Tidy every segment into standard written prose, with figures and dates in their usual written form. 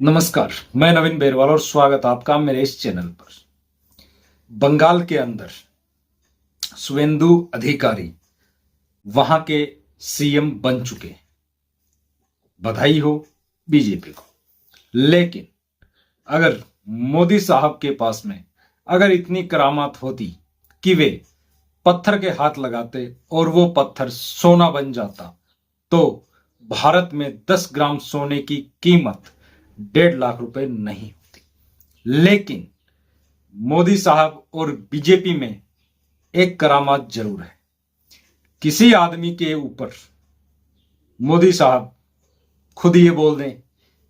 नमस्कार, मैं नवीन बेरवाल और स्वागत आपका मेरे इस चैनल पर। बंगाल के अंदर शुवेंदु अधिकारी वहां के सीएम बन चुके। बधाई हो बीजेपी को। लेकिन अगर मोदी साहब के पास में अगर इतनी करामात होती कि वे पत्थर के हाथ लगाते और वो पत्थर सोना बन जाता, तो भारत में 10 ग्राम सोने की कीमत 1.5 लाख रुपए नहीं होती। लेकिन मोदी साहब और बीजेपी में एक करामात जरूर है। किसी आदमी के ऊपर मोदी साहब खुद ये बोल दें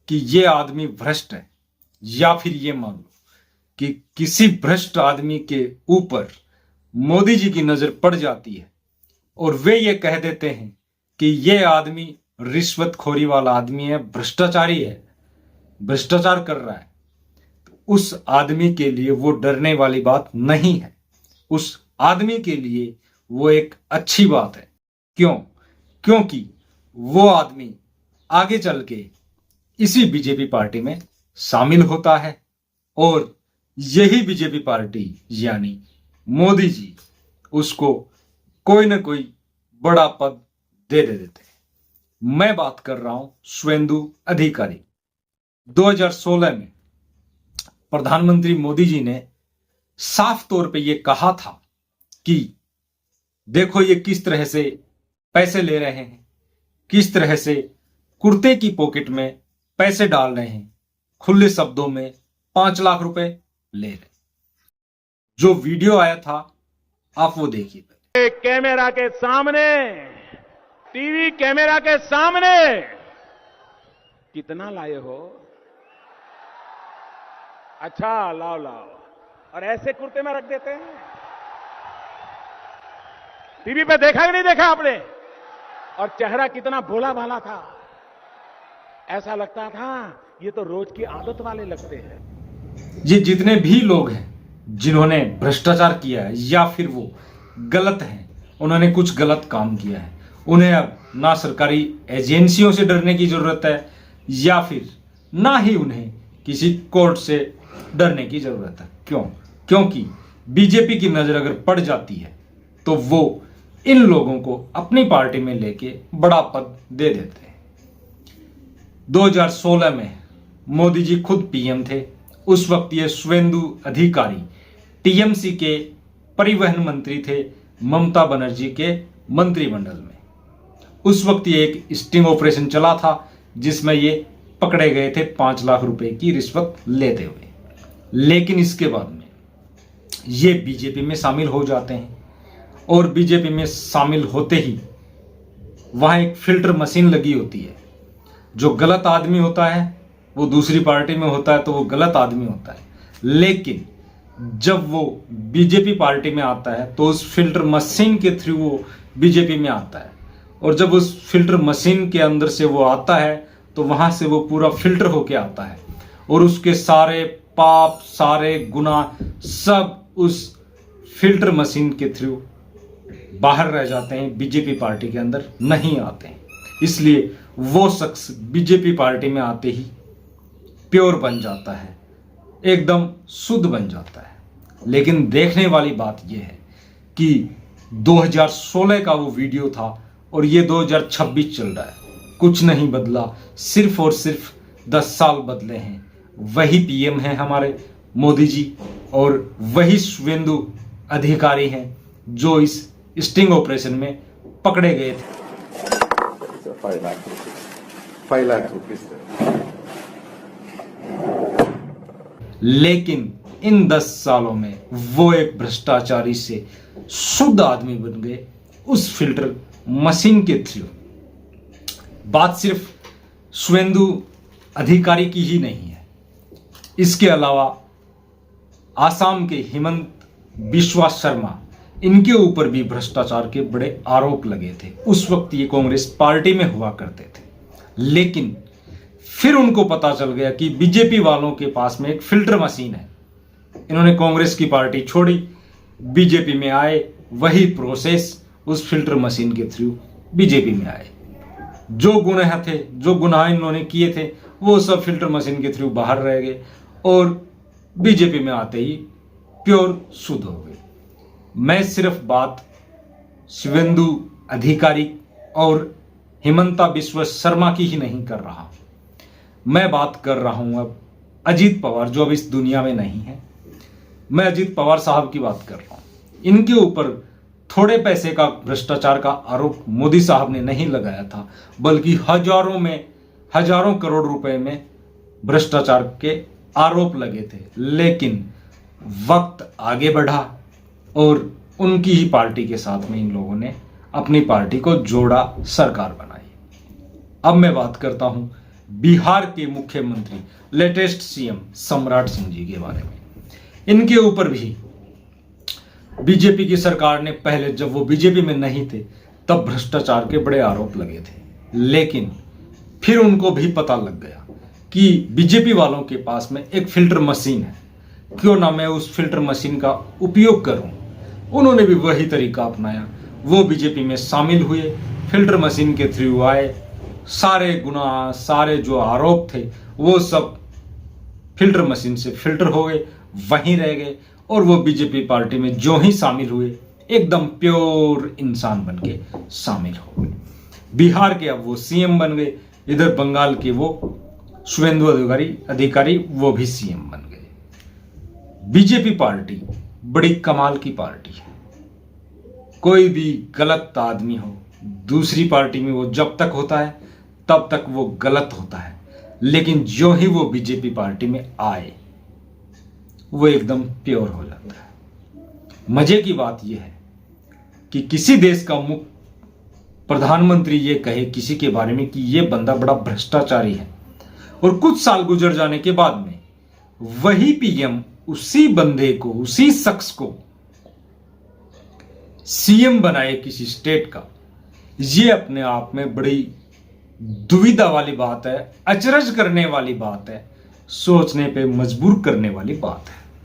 कि ये आदमी भ्रष्ट है, या फिर ये मान लो कि किसी भ्रष्ट आदमी के ऊपर मोदी जी की नजर पड़ जाती है और वे ये कह देते हैं कि ये आदमी रिश्वतखोरी वाला आदमी है, भ्रष्टाचारी है, भ्रष्टाचार कर रहा है, तो उस आदमी के लिए वो डरने वाली बात नहीं है। उस आदमी के लिए वो एक अच्छी बात है। क्यों? क्योंकि वो आदमी आगे चल के इसी बीजेपी पार्टी में शामिल होता है और यही बीजेपी पार्टी यानी मोदी जी उसको कोई ना कोई बड़ा पद दे देते हैं। मैं बात कर रहा हूं शुवेंदु अधिकारी। 2016 में प्रधानमंत्री मोदी जी ने साफ तौर पे ये कहा था कि देखो ये किस तरह से पैसे ले रहे हैं, किस तरह से कुर्ते की पॉकेट में पैसे डाल रहे हैं, खुले शब्दों में 5 लाख रुपए ले रहे। जो वीडियो आया था आप वो देखिए। कैमरा के सामने, टीवी कैमरा के सामने कितना लाए हो? अच्छा, लाओ लाओ, और ऐसे कुर्ते में रख देते हैं। टीवी पे देखा कि नहीं देखा आपने? और चेहरा कितना भोला भाला था, ऐसा लगता था ये तो रोज की आदत वाले लगते हैं। ये जितने भी लोग हैं जिन्होंने भ्रष्टाचार किया है या फिर वो गलत हैं, उन्होंने कुछ गलत काम किया है, उन्हें अब ना सरकारी एजेंसियों से डरने की जरूरत है या फिर ना ही उन्हें किसी कोर्ट से डरने की जरूरत है। क्यों? क्योंकि बीजेपी की नजर अगर पड़ जाती है तो वो इन लोगों को अपनी पार्टी में लेके बड़ा पद दे देते हैं। 2016 में मोदी जी खुद पीएम थे। उस वक्त ये शुवेंदु अधिकारी टीएमसी के परिवहन मंत्री थे ममता बनर्जी के मंत्रिमंडल में। उस वक्त ये एक स्टिंग ऑपरेशन चला था जिसमें ये पकड़े गए थे 5 लाख रुपए की रिश्वत लेते हुए। लेकिन इसके बाद में ये बीजेपी में शामिल हो जाते हैं और बीजेपी में शामिल होते ही वहां एक फिल्टर मशीन लगी होती है। जो गलत आदमी होता है वो दूसरी पार्टी में होता है तो वो गलत आदमी होता है, लेकिन जब वो बीजेपी पार्टी में आता है तो उस फिल्टर मशीन के थ्रू वो बीजेपी में आता है, और जब उस फिल्टर मशीन के अंदर से वो आता है तो वहां से वो पूरा फिल्टर होके आता है और उसके सारे पाप, सारे गुनाह सब उस फिल्टर मशीन के थ्रू बाहर रह जाते हैं, बीजेपी पार्टी के अंदर नहीं आते हैं। इसलिए वो शख्स बीजेपी पार्टी में आते ही प्योर बन जाता है, एकदम शुद्ध बन जाता है। लेकिन देखने वाली बात यह है कि 2016 का वो वीडियो था और ये 2026 चल रहा है, कुछ नहीं बदला, सिर्फ और सिर्फ 10 साल बदले हैं। वही पीएम हैं हमारे मोदी जी और वही शुवेंदु अधिकारी हैं जो इस स्टिंग ऑपरेशन में पकड़े गए थे। 5 लाख रुपीस। लेकिन इन 10 सालों में वो एक भ्रष्टाचारी से शुद्ध आदमी बन गए उस फिल्टर मशीन के थ्रू। बात सिर्फ शुवेंदु अधिकारी की ही नहीं है, इसके अलावा आसाम के हिमंत बिस्वा शर्मा, इनके ऊपर भी भ्रष्टाचार के बड़े आरोप लगे थे। उस वक्त ये कांग्रेस पार्टी में हुआ करते थे, लेकिन फिर उनको पता चल गया कि बीजेपी वालों के पास में एक फिल्टर मशीन है। इन्होंने कांग्रेस की पार्टी छोड़ी, बीजेपी में आए, वही प्रोसेस उस फिल्टर मशीन के थ्रू बीजेपी में आए। जो गुनाह थे, जो गुनाह इन्होंने किए थे, वो सब फिल्टर मशीन के थ्रू बाहर रह गए और बीजेपी में आते ही प्योर शुद्ध हो गए। मैं सिर्फ बात शुवेंदु अधिकारी और हिमंता बिस्वा शर्मा की ही नहीं कर रहा, मैं बात कर रहा हूं अब अजीत पवार, जो अब इस दुनिया में नहीं है। मैं अजीत पवार साहब की बात कर रहा हूं। इनके ऊपर थोड़े पैसे का भ्रष्टाचार का आरोप मोदी साहब ने नहीं लगाया था, बल्कि हजारों करोड़ रुपए में भ्रष्टाचार के आरोप लगे थे। लेकिन वक्त आगे बढ़ा और उनकी ही पार्टी के साथ में इन लोगों ने अपनी पार्टी को जोड़ा, सरकार बनाई। अब मैं बात करता हूं बिहार के मुख्यमंत्री, लेटेस्ट सीएम सम्राट सिंह जी के बारे में। इनके ऊपर भी बीजेपी की सरकार ने पहले, जब वो बीजेपी में नहीं थे, तब भ्रष्टाचार के बड़े आरोप लगे थे। लेकिन फिर उनको भी पता लग गया कि बीजेपी वालों के पास में एक फिल्टर मशीन है, क्यों ना मैं उस फिल्टर मशीन का उपयोग करूं। उन्होंने भी वही तरीका अपनाया, वो बीजेपी में शामिल हुए, फिल्टर मशीन के थ्रू आए, सारे गुनाह, सारे जो आरोप थे वो सब फिल्टर मशीन से फिल्टर हो गए, वहीं रह गए और वो बीजेपी पार्टी में जो ही शामिल हुए एकदम प्योर इंसान बन के शामिल हो गए। बिहार के अब वो सीएम बन गए, इधर बंगाल के वो शुवेंदु अधिकारी वो भी सीएम बन गए। बीजेपी पार्टी बड़ी कमाल की पार्टी है। कोई भी गलत आदमी हो, दूसरी पार्टी में वो जब तक होता है तब तक वो गलत होता है, लेकिन जो ही वो बीजेपी पार्टी में आए वो एकदम प्योर हो जाता है। मजे की बात यह है कि किसी देश का मुख्य प्रधानमंत्री ये कहे किसी के बारे में कि ये बंदा बड़ा भ्रष्टाचारी है, और कुछ साल गुजर जाने के बाद में वही पीएम उसी बंदे को, उसी शख्स को सीएम बनाए किसी स्टेट का, ये अपने आप में बड़ी दुविधा वाली बात है, अचरज करने वाली बात है, सोचने पे मजबूर करने वाली बात है।